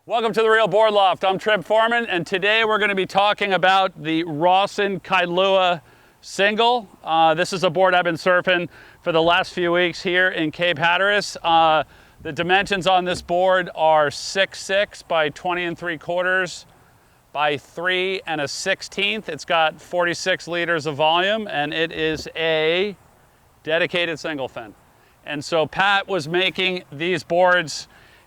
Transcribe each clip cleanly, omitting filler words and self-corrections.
Welcome to the Real Board Loft. I'm Forman, and today we're going to be talking about the Rawson Kailua single. This is a board I've been surfing for the last few weeks here in Cape Hatteras. The dimensions on this board are 6'6" by 20 3/4 by 3 1/16. It's got 46 liters of volume, and it is a dedicated single fin. And so Pat was making these boards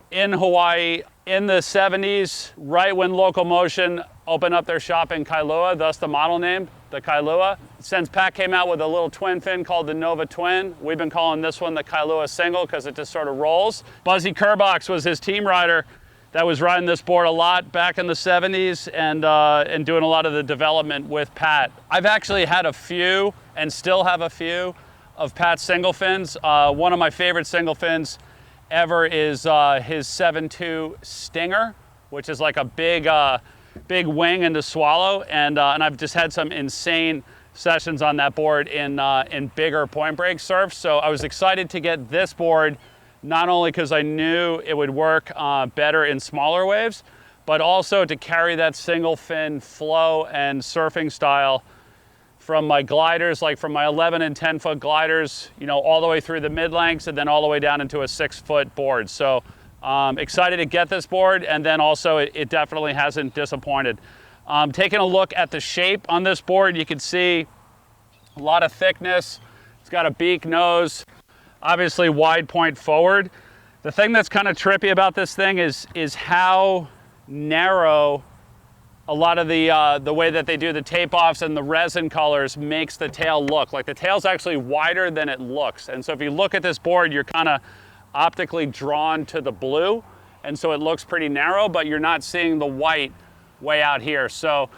in Hawaii in the 70s, right when Local Motion opened up their shop in Kailua, thus the model name, the Kailua. Since Pat came out with a little twin fin called the Nova Twin, we've been calling this one the Kailua Single because it just sort of rolls. Buzzy Kerbox was his team rider that was riding this board a lot back in the 70s and doing a lot of the development with Pat. I've actually had a few and still have a few of Pat's single fins. One of my favorite single fins ever is his 7.2 Stinger, which is like a big wing into swallow, and I've just had some insane sessions on that board in bigger point break surfs. So I was excited to get this board, not only because I knew it would work better in smaller waves, but also to carry that single fin flow and surfing style from my gliders, like from my 11 and 10 foot gliders, you know, all the way through the mid lengths and then all the way down into a 6 foot board. So excited to get this board, and then also it definitely hasn't disappointed. Taking a look at the shape on this board, you can see a lot of thickness. It's got a beak nose, obviously wide point forward. The thing that's kind of trippy about this thing is how narrow a lot of the way that they do the tape offs and the resin colors makes the tail look. Like the tail's actually wider than it looks. And so if you look at this board, you're kind of optically drawn to the blue. And so it looks pretty narrow, but you're not seeing the white way out here. So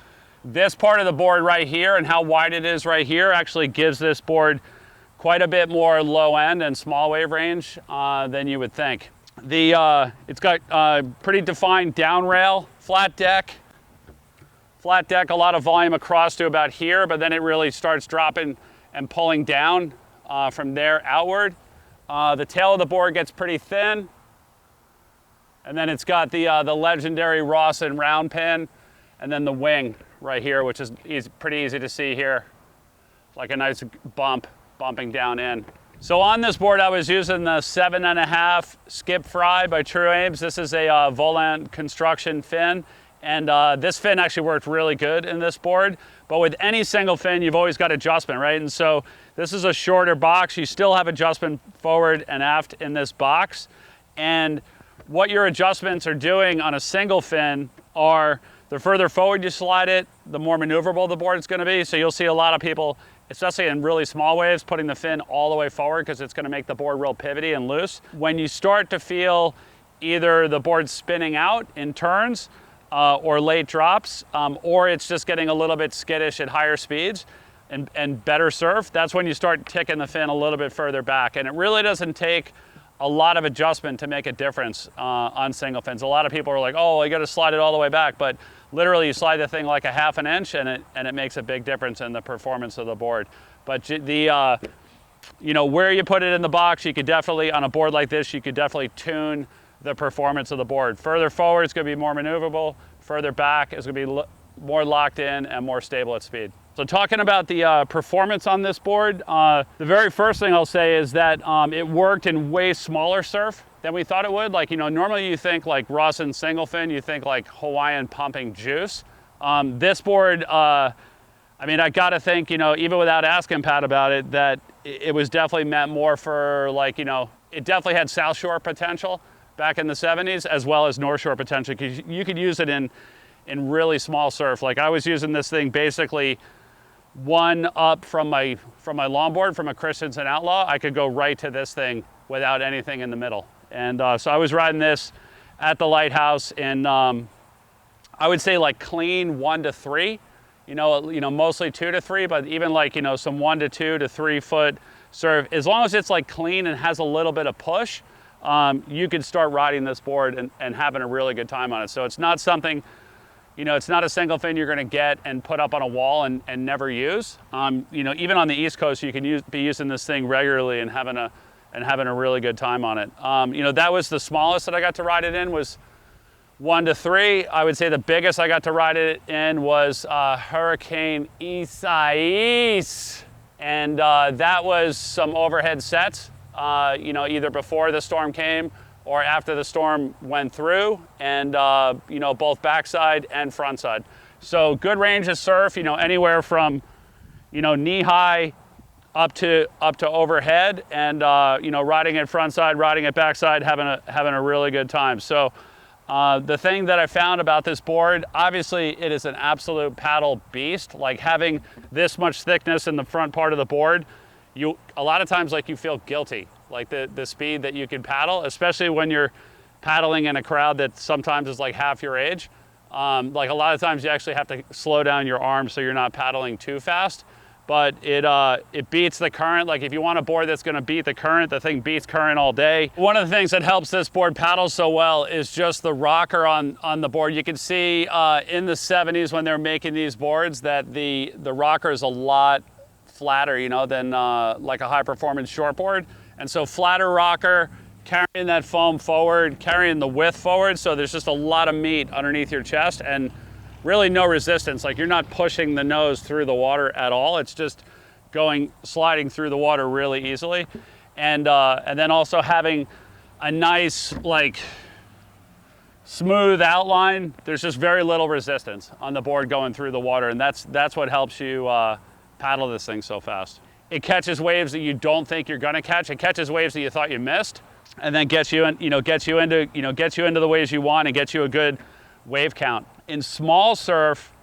this part of the board right here and how wide it is right here actually gives this board quite a bit more low end and small wave range than you would think. It's got pretty defined down rail, flat deck, a lot of volume across to about here, but then it really starts dropping and pulling down from there outward. The tail of the board gets pretty thin, and then it's got the legendary Rawson round pin, and then the wing right here, which is pretty easy to see here, like a nice bumping down in. So on this board, I was using the 7.5 Skip Fry by True Ames. This is a Volant construction fin. And this fin actually worked really good in this board. But with any single fin, you've always got adjustment, right? And so this is a shorter box. You still have adjustment forward and aft in this box. And what your adjustments are doing on a single fin are the further forward you slide it, the more maneuverable the board is going to be. So you'll see a lot of people, especially in really small waves, putting the fin all the way forward because it's going to make the board real pivoty and loose. When you start to feel either the board spinning out in turns, or late drops, or it's just getting a little bit skittish at higher speeds and better surf, that's when you start ticking the fin a little bit further back. And it really doesn't take a lot of adjustment to make a difference on single fins. A lot of people are like, oh, you got to slide it all the way back, but literally you slide the thing like a half an inch and it makes a big difference in the performance of the board. But you know, where you put it in the box, you could definitely, on a board like this, you could definitely tune the performance of the board. Further forward, it's going to be more maneuverable. Further back, it's going to be more locked in and more stable at speed. So talking about the performance on this board, the very first thing I'll say is that it worked in way smaller surf than we thought it would. Like, you know, normally you think like Rawson single fin, you think like Hawaiian pumping juice. This board, I mean, I got to think, you know, even without asking Pat about it, that it was definitely meant more for, like, you know, it definitely had South Shore potential back in the 70s, as well as North Shore potential, because you could use it in really small surf. Like I was using this thing basically one up from my longboard, from a Christensen Outlaw. I could go right to this thing without anything in the middle. And so I was riding this at the lighthouse in, I would say like clean 1 to 3, you know, mostly 2 to 3, but even like, you know, some 1 to 2 to 3 foot surf, as long as it's like clean and has a little bit of push, you could start riding this board and having a really good time on it. So it's not something, you know, it's not a single fin you're going to get and put up on a wall and never use. You know, even on the East Coast, you can be using this thing regularly and having a really good time on it. You know, that was the smallest that I got to ride it in, was 1 to 3. I would say the biggest I got to ride it in was Hurricane Isaias. And that was some overhead sets, you know, either before the storm came or after the storm went through, and you know, both backside and front side. So good range of surf, you know, anywhere from, you know, knee high up to overhead, and you know, riding it front side, riding it backside, having a really good time. So the thing that I found about this board, obviously it is an absolute paddle beast. Like having this much thickness in the front part of the board, a lot of times like you feel guilty, like the speed that you can paddle, especially when you're paddling in a crowd that sometimes is like half your age. Like a lot of times you actually have to slow down your arms so you're not paddling too fast. But it beats the current. Like if you want a board that's gonna beat the current, the thing beats current all day. One of the things that helps this board paddle so well is just the rocker on the board. You can see in the 70s when they're making these boards that the rocker is a lot flatter, you know, than like a high performance shortboard. And so flatter rocker, carrying that foam forward, carrying the width forward, so there's just a lot of meat underneath your chest and really no resistance. Like you're not pushing the nose through the water at all. It's just sliding through the water really easily. And then also having a nice, like, smooth outline. There's just very little resistance on the board going through the water, and that's what helps you paddle this thing so fast. It catches waves that you don't think you're gonna catch. It catches waves that you thought you missed, and then gets you into the waves you want and gets you a good wave count. In small surf,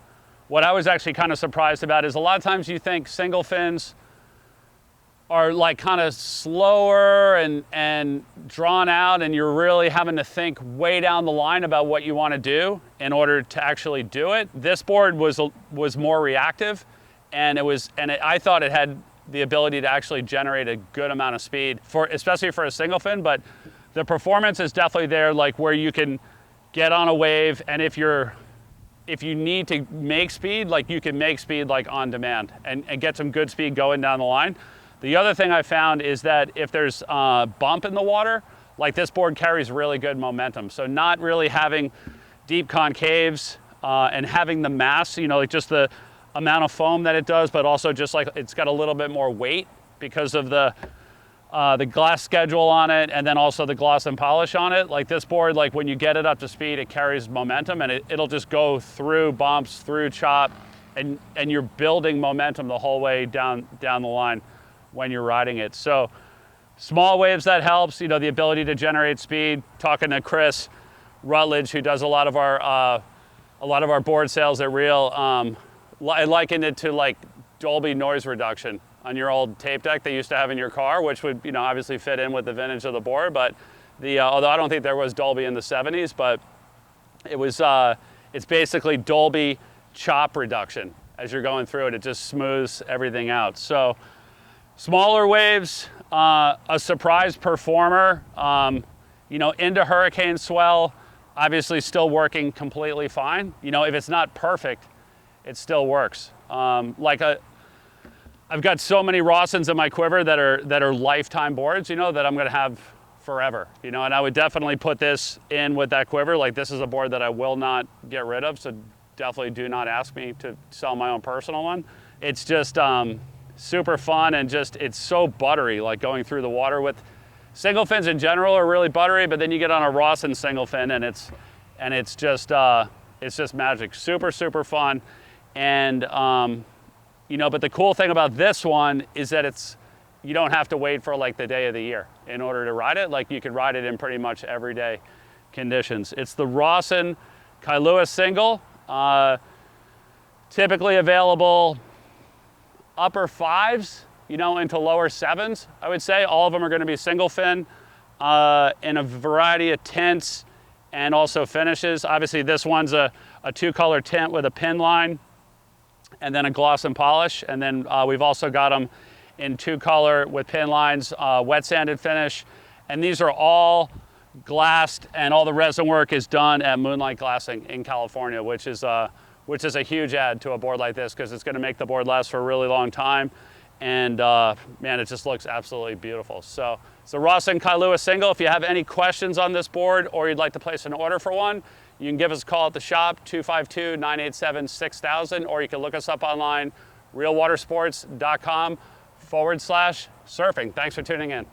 what I was actually kind of surprised about is a lot of times you think single fins are like kind of slower and drawn out, and you're really having to think way down the line about what you want to do in order to actually do it. This board was more reactive, and I thought it had the ability to actually generate a good amount of speed, especially for a single fin. But the performance is definitely there, like where you can get on a wave, and if you need to make speed, like you can make speed like on demand and get some good speed going down the line. The other thing I found is that if there's a bump in the water, like this board carries really good momentum. So not really having deep concaves and having the mass, you know, like just the amount of foam that it does, but also just like it's got a little bit more weight because of the glass schedule on it, and then also the gloss and polish on it. Like this board, like when you get it up to speed, it carries momentum, and it'll just go through bumps, through chop, and you're building momentum the whole way down the line when you're riding it. So small waves, that helps, you know, the ability to generate speed. Talking to Chris Rutledge, who does a lot of our board sales at Reel, I likened it to like Dolby noise reduction on your old tape deck they used to have in your car, which would, you know, obviously fit in with the vintage of the board. But although I don't think there was Dolby in the 70s, but it was, it's basically Dolby chop reduction. As you're going through it, it just smooths everything out. So smaller waves, a surprise performer, you know, into hurricane swell, obviously still working completely fine. You know, if it's not perfect, it still works. I've got so many Rawsons in my quiver that are lifetime boards, you know, that I'm gonna have forever, you know, and I would definitely put this in with that quiver. Like this is a board that I will not get rid of, so definitely do not ask me to sell my own personal one. It's just super fun, and just, it's so buttery, like going through the water. With single fins in general are really buttery, but then you get on a Rawson single fin and it's just magic. Super, super fun. And you know, but the cool thing about this one is that you don't have to wait for like the day of the year in order to ride it. Like you can ride it in pretty much everyday conditions. It's the Rawson Kailua single, typically available upper 5s, you know, into lower 7s, I would say. All of them are going to be single fin in a variety of tints and also finishes. Obviously this one's a 2-color tint with a pin line, and then a gloss and polish. And then we've also got them in 2-color with pin lines, wet sanded finish. And these are all glassed, and all the resin work is done at Moonlight Glassing in California, which is a huge add to a board like this, because it's gonna make the board last for a really long time. And man, it just looks absolutely beautiful. So it's the Rawson Kailua single. If you have any questions on this board, or you'd like to place an order for one, You can give us a call at the shop, 252-987-6000, or you can look us up online, realwatersports.com/surfing. Thanks for tuning in.